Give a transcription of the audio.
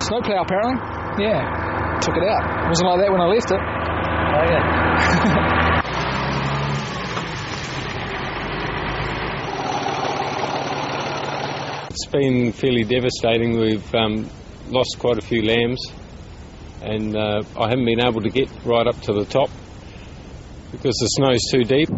Snowplow, apparently. Yeah, took it out. It wasn't like that when I left it. Oh, yeah. It's been fairly devastating. We've lost quite a few lambs, and I haven't been able to get right up to the top because the snow's too deep.